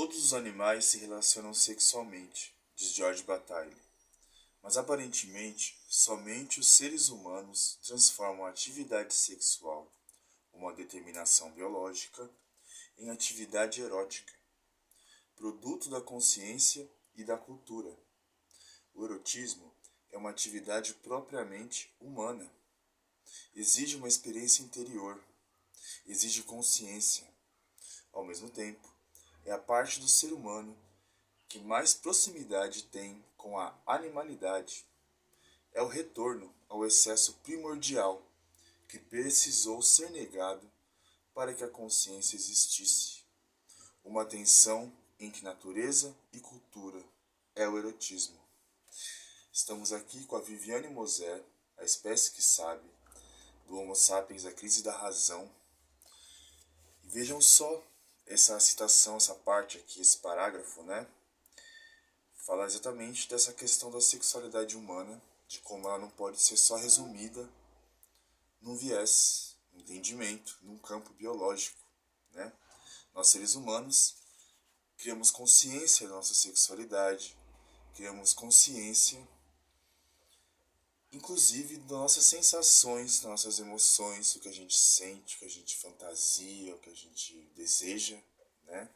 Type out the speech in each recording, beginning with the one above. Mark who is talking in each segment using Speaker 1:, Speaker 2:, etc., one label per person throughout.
Speaker 1: Todos os animais se relacionam sexualmente, diz George Bataille, mas aparentemente somente os seres humanos transformam a atividade sexual, uma determinação biológica, em atividade erótica, produto da consciência e da cultura. O erotismo é uma atividade propriamente humana. Exige uma experiência interior, exige consciência. Ao mesmo tempo, é a parte do ser humano que mais proximidade tem com a animalidade. É o retorno ao excesso primordial que precisou ser negado para que a consciência existisse. Uma tensão entre natureza e cultura é o erotismo. Estamos aqui com a Viviane Moser, a espécie que sabe, do Homo sapiens, a crise da razão. E vejam só essa citação, essa parte aqui, esse parágrafo, né? Fala exatamente dessa questão da sexualidade humana, de como ela não pode ser só resumida num viés, num entendimento, num campo biológico, né? Nós, seres humanos, criamos consciência da nossa sexualidade, criamos consciência, inclusive das nossas sensações, das nossas emoções, o que a gente sente, o que a gente fantasia, o que a gente deseja, né?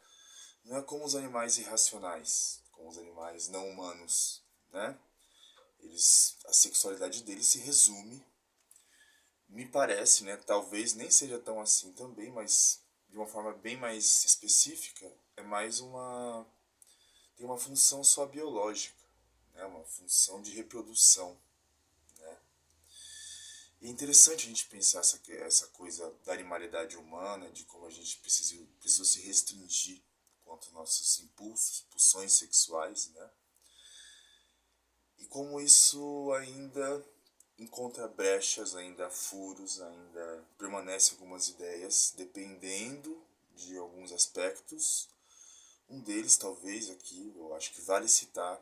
Speaker 1: Não é como os animais irracionais, como os animais não humanos, né? A sexualidade deles se resume, me parece, né? Talvez nem seja tão assim também, mas de uma forma bem mais específica, tem uma função só biológica, né? Uma função de reprodução, né? E é interessante a gente pensar essa coisa da animalidade humana, de como a gente precisou se restringir quanto aos nossos impulsos, pulsões sexuais, né? E como isso ainda encontra brechas, ainda furos, ainda permanece algumas ideias, dependendo de alguns aspectos. Um deles, talvez, aqui, eu acho que vale citar,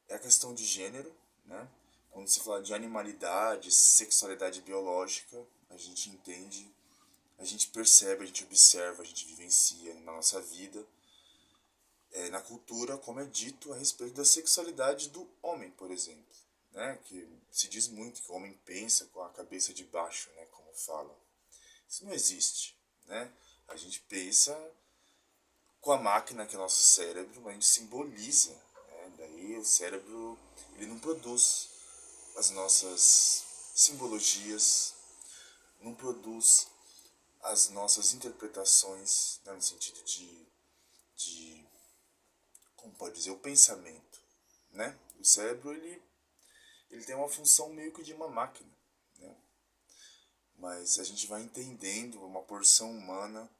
Speaker 1: é a questão de gênero, né? Quando se fala de animalidade, sexualidade biológica, a gente entende, a gente percebe, a gente observa, a gente vivencia na nossa vida, na cultura, como é dito a respeito da sexualidade do homem, por exemplo, né? Que se diz muito que o homem pensa com a cabeça de baixo, né? Como falam. Isso não existe, né? A gente pensa com a máquina que é nosso cérebro, mas a gente simboliza, né? Daí o cérebro, ele não produz as nossas simbologias, não produz as nossas interpretações, né? No sentido de como pode dizer, o pensamento, né? O cérebro, ele tem uma função meio que de uma máquina, né? Mas a gente vai entendendo uma porção humana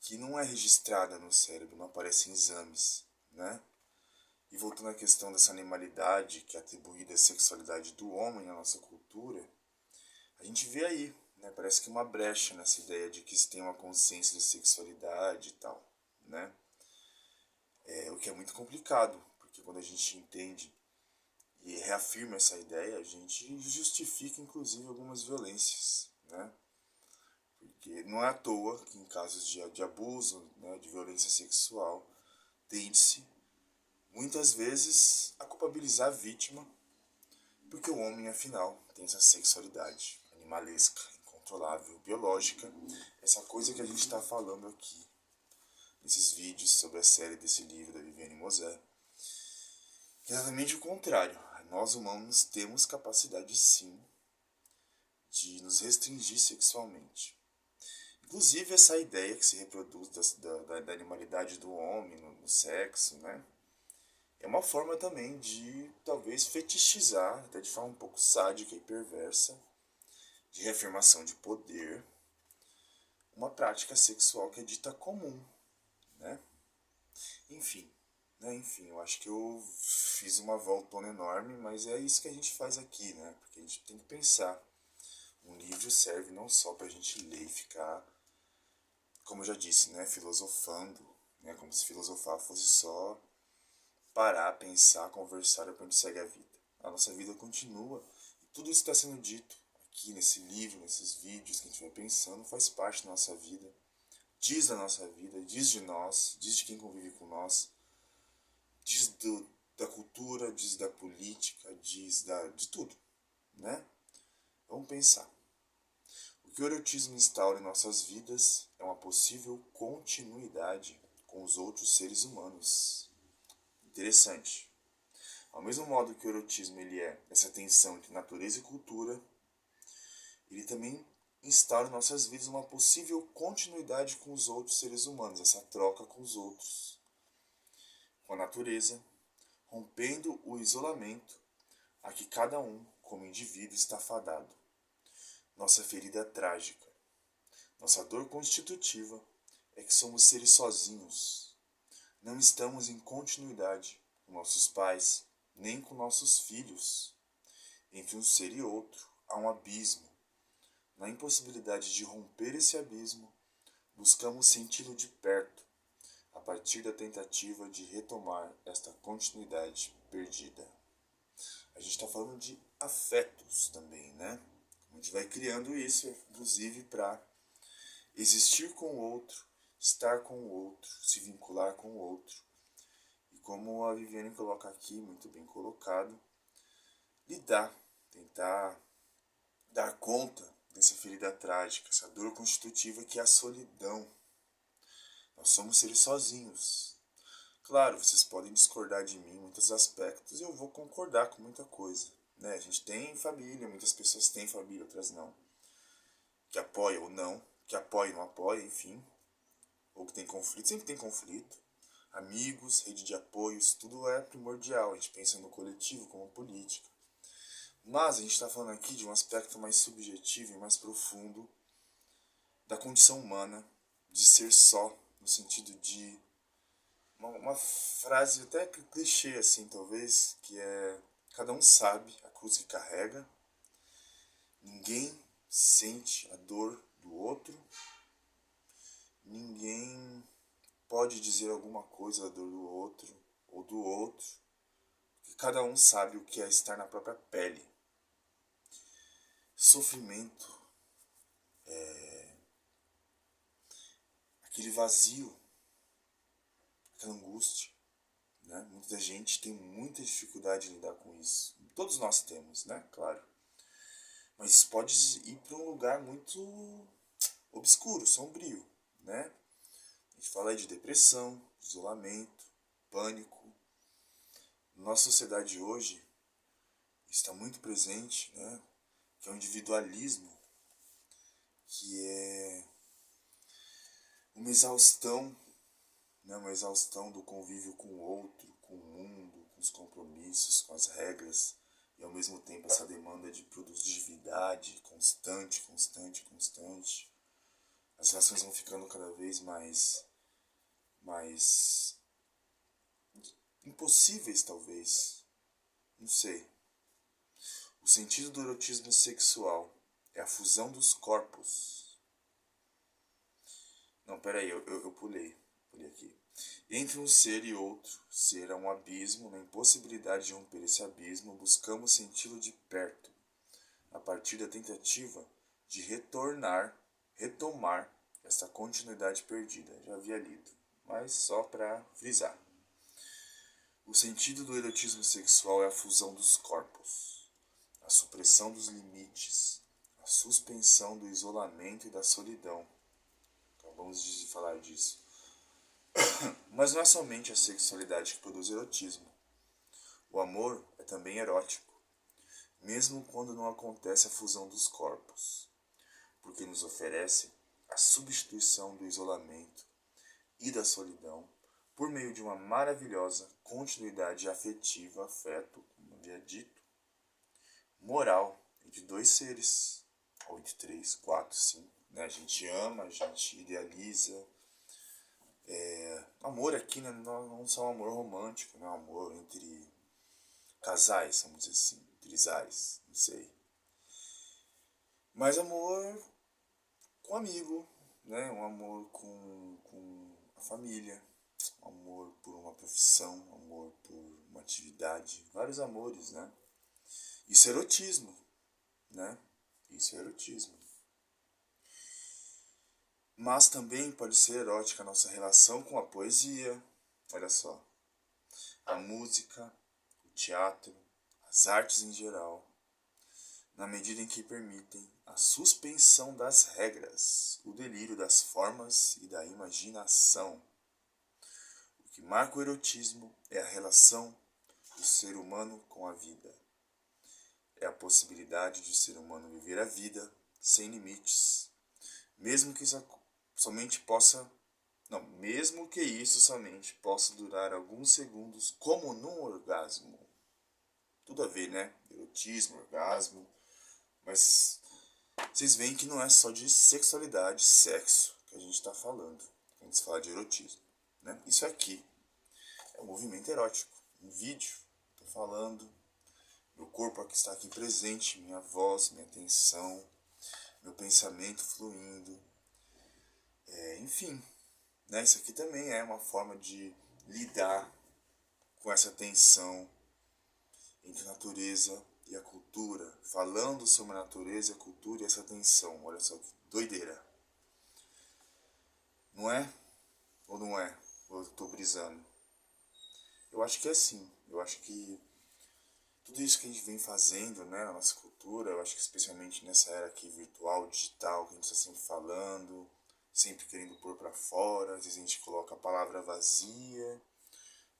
Speaker 1: que não é registrada no cérebro, não aparece em exames, né? E voltando à questão dessa animalidade que é atribuída à sexualidade do homem na nossa cultura, a gente vê aí, né? Parece que uma brecha nessa ideia de que se tem uma consciência de sexualidade e tal, né? O que é muito complicado, porque quando a gente entende e reafirma essa ideia, a gente justifica inclusive algumas violências, né? Porque não é à toa que em casos de abuso, né, de violência sexual, tende-se muitas vezes a culpabilizar a vítima, porque o homem, afinal, tem essa sexualidade animalesca, incontrolável, biológica, essa coisa que a gente está falando aqui, nesses vídeos sobre a série desse livro da Viviane Moser. Exatamente o contrário. Nós humanos temos capacidade, sim, de nos restringir sexualmente. Inclusive essa ideia que se reproduz da animalidade do homem no sexo, né? É uma forma também de, talvez, fetichizar, até de forma um pouco sádica e perversa, de reafirmação de poder, uma prática sexual que é dita comum, né? Enfim, eu acho que eu fiz uma voltona enorme, mas é isso que a gente faz aqui, né? Porque a gente tem que pensar. Um livro serve não só pra gente ler e ficar, como eu já disse, né, filosofando, né, como se filosofar fosse só parar, pensar, conversar e depois a gente segue a vida. A nossa vida continua. E tudo isso que está sendo dito aqui nesse livro, nesses vídeos que a gente vai pensando, faz parte da nossa vida diz da nossa vida, diz de nós, diz de quem convive com nós, diz da cultura, diz da política, diz de tudo, né? Vamos pensar. O que o erotismo instaura em nossas vidas é uma possível continuidade com os outros seres humanos. Interessante. Ao mesmo modo que o erotismo ele é essa tensão entre natureza e cultura, ele também instaura em nossas vidas uma possível continuidade com os outros seres humanos, essa troca com os outros, com a natureza, rompendo o isolamento a que cada um, como indivíduo, está fadado. Nossa ferida trágica, nossa dor constitutiva é que somos seres sozinhos. Não estamos em continuidade com nossos pais, nem com nossos filhos. Entre um ser e outro há um abismo. Na impossibilidade de romper esse abismo, buscamos senti-lo de perto, a partir da tentativa de retomar esta continuidade perdida. A gente está falando de afetos também, né? A gente vai criando isso, inclusive, para existir com o outro, estar com o outro, se vincular com o outro. E como a Viviane coloca aqui, muito bem colocado, lidar, tentar dar conta dessa ferida trágica, essa dor constitutiva que é a solidão. Nós somos seres sozinhos. Claro, vocês podem discordar de mim em muitos aspectos e eu vou concordar com muita coisa. Né? A gente tem família, muitas pessoas têm família, outras não. Que apoia ou não, que apoia ou não apoia, enfim. Ou que tem conflito, sempre tem conflito. Amigos, rede de apoios, tudo é primordial. A gente pensa no coletivo como política. Mas a gente está falando aqui de um aspecto mais subjetivo e mais profundo da condição humana de ser só, no sentido de uma frase até clichê assim, talvez, que é: cada um sabe a cruz que carrega, ninguém sente a dor do outro, ninguém pode dizer alguma coisa da dor do outro ou do outro, que cada um sabe o que é estar na própria pele. Sofrimento, aquele vazio, aquela angústia, né? Muita gente tem muita dificuldade em lidar com isso. Todos nós temos, né? Claro. Mas isso pode ir para um lugar muito obscuro, sombrio, né? A gente fala aí de depressão, de isolamento, pânico. Nossa sociedade hoje está muito presente, né? Que é o individualismo, que é uma exaustão, né? Uma exaustão do convívio com o outro, com o mundo, com os compromissos, com as regras, e ao mesmo tempo essa demanda de produtividade constante. As relações vão ficando cada vez mais impossíveis, talvez. Não sei. O sentido do erotismo sexual é a fusão dos corpos. Não, peraí, eu pulei aqui. Entre um ser e outro, ser há um abismo. Na impossibilidade de romper esse abismo, buscamos senti-lo de perto, a partir da tentativa de retomar essa continuidade perdida. Já havia lido, mas só para frisar. O sentido do erotismo sexual é a fusão dos corpos, a supressão dos limites, a suspensão do isolamento e da solidão. Acabamos de falar disso. Mas não é somente a sexualidade que produz erotismo. O amor é também erótico, mesmo quando não acontece a fusão dos corpos, porque nos oferece a substituição do isolamento e da solidão por meio de uma maravilhosa continuidade afetiva, afeto, como havia dito, moral, entre dois seres, ou entre 3, 4, 5. Né? A gente ama, a gente idealiza. Amor aqui, né, não só um amor romântico, né? Um amor entre casais, vamos dizer assim, trisais, não sei. Mas amor com amigo, né? Um amor com a família, um amor por uma profissão, um amor por uma atividade, vários amores, né? Isso é erotismo, né? Isso é erotismo. Mas também pode ser erótica a nossa relação com a poesia, olha só, a música, o teatro, as artes em geral, na medida em que permitem a suspensão das regras, o delírio das formas e da imaginação. O que marca o erotismo é a relação do ser humano com a vida. É a possibilidade de o ser humano viver a vida sem limites, mesmo que isso somente possa, não, mesmo que isso somente possa durar alguns segundos, como num orgasmo. Tudo a ver, né? Erotismo, orgasmo, mas vocês veem que não é só de sexualidade, sexo que a gente está falando quando a gente fala de erotismo, né? Isso aqui é um movimento erótico, um vídeo, estou falando, meu corpo aqui está aqui presente, minha voz, minha atenção, meu pensamento fluindo, enfim, né? Isso aqui também é uma forma de lidar com essa tensão entre a natureza e a cultura, falando sobre a natureza, a cultura e essa tensão. Olha só que doideira. Não é? Ou não é? Ou eu tô brisando? Eu acho que é assim. Eu acho que tudo isso que a gente vem fazendo, né, na nossa cultura, eu acho que especialmente nessa era aqui virtual, digital, que a gente está sempre falando, sempre querendo pôr para fora, às vezes a gente coloca a palavra vazia,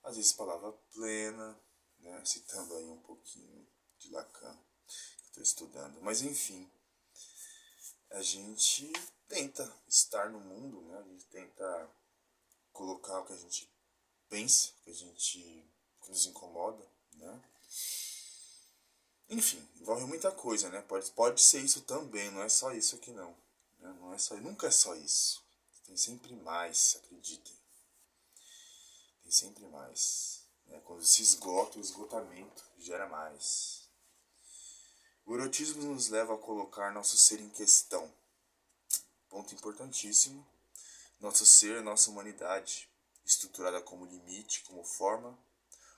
Speaker 1: às vezes a palavra plena, né, citando aí um pouquinho de Lacan, que estou estudando. Mas enfim, a gente tenta estar no mundo, né, a gente tenta colocar o que a gente pensa, o que a gente que nos incomoda, né. Enfim, envolve muita coisa, né? Pode ser isso também, não é só isso aqui não. Né? Não é só, nunca é só isso. Tem sempre mais, acreditem. Tem sempre mais. Né? Quando se esgota, o esgotamento gera mais. O erotismo nos leva a colocar nosso ser em questão. Ponto importantíssimo. Nosso ser, nossa humanidade, estruturada como limite, como forma,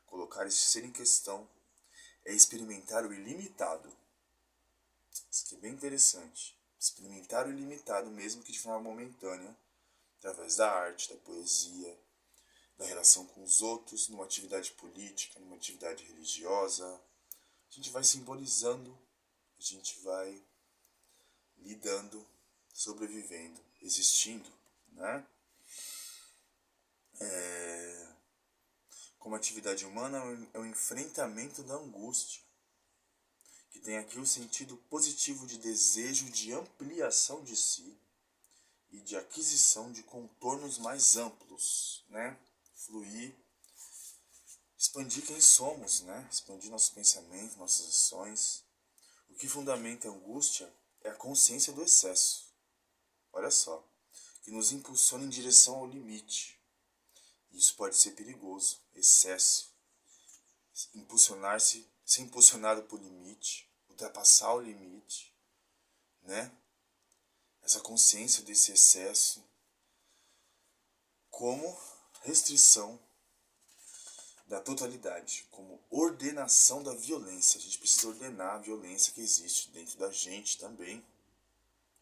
Speaker 1: colocar esse ser em questão é experimentar o ilimitado. Isso aqui é bem interessante. Experimentar o ilimitado, mesmo que de forma momentânea, através da arte, da poesia, da relação com os outros, numa atividade política, numa atividade religiosa. A gente vai simbolizando, a gente vai lidando, sobrevivendo, existindo, né? Como atividade humana é o enfrentamento da angústia, que tem aqui o sentido positivo de desejo de ampliação de si e de aquisição de contornos mais amplos, né? Fluir, expandir quem somos, né? Expandir nossos pensamentos, nossas ações. O que fundamenta a angústia é a consciência do excesso. Olha só, que nos impulsiona em direção ao limite. Isso pode ser perigoso, excesso, impulsionar-se, ser impulsionado por limite, ultrapassar o limite, né? Essa consciência desse excesso como restrição da totalidade, como ordenação da violência. A gente precisa ordenar a violência que existe dentro da gente também,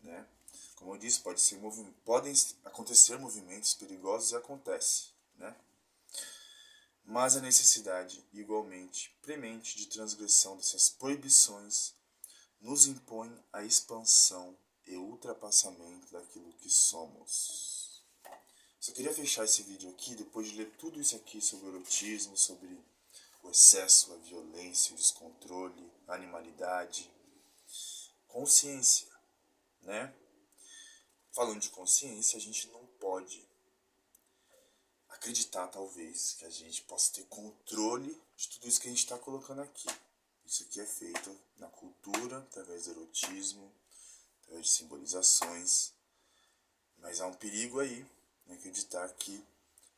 Speaker 1: né? Como eu disse, podem acontecer movimentos perigosos e acontece, né? Mas a necessidade, igualmente premente, de transgressão dessas proibições nos impõe a expansão e ultrapassamento daquilo que somos. Só queria fechar esse vídeo aqui, depois de ler tudo isso aqui sobre o erotismo, sobre o excesso, a violência, o descontrole, a animalidade. Consciência, né? Falando de consciência, a gente não pode acreditar, talvez, que a gente possa ter controle de tudo isso que a gente está colocando aqui. Isso aqui é feito na cultura, através do erotismo, através de simbolizações. Mas há um perigo aí, em acreditar que,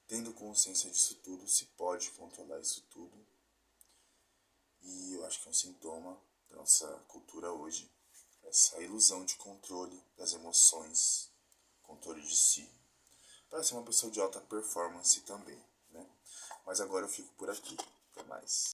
Speaker 1: tendo consciência disso tudo, se pode controlar isso tudo. E eu acho que é um sintoma da nossa cultura hoje. Essa ilusão de controle das emoções, controle de si, para ser uma pessoa de alta performance também, né? Mas agora eu fico por aqui. Até mais.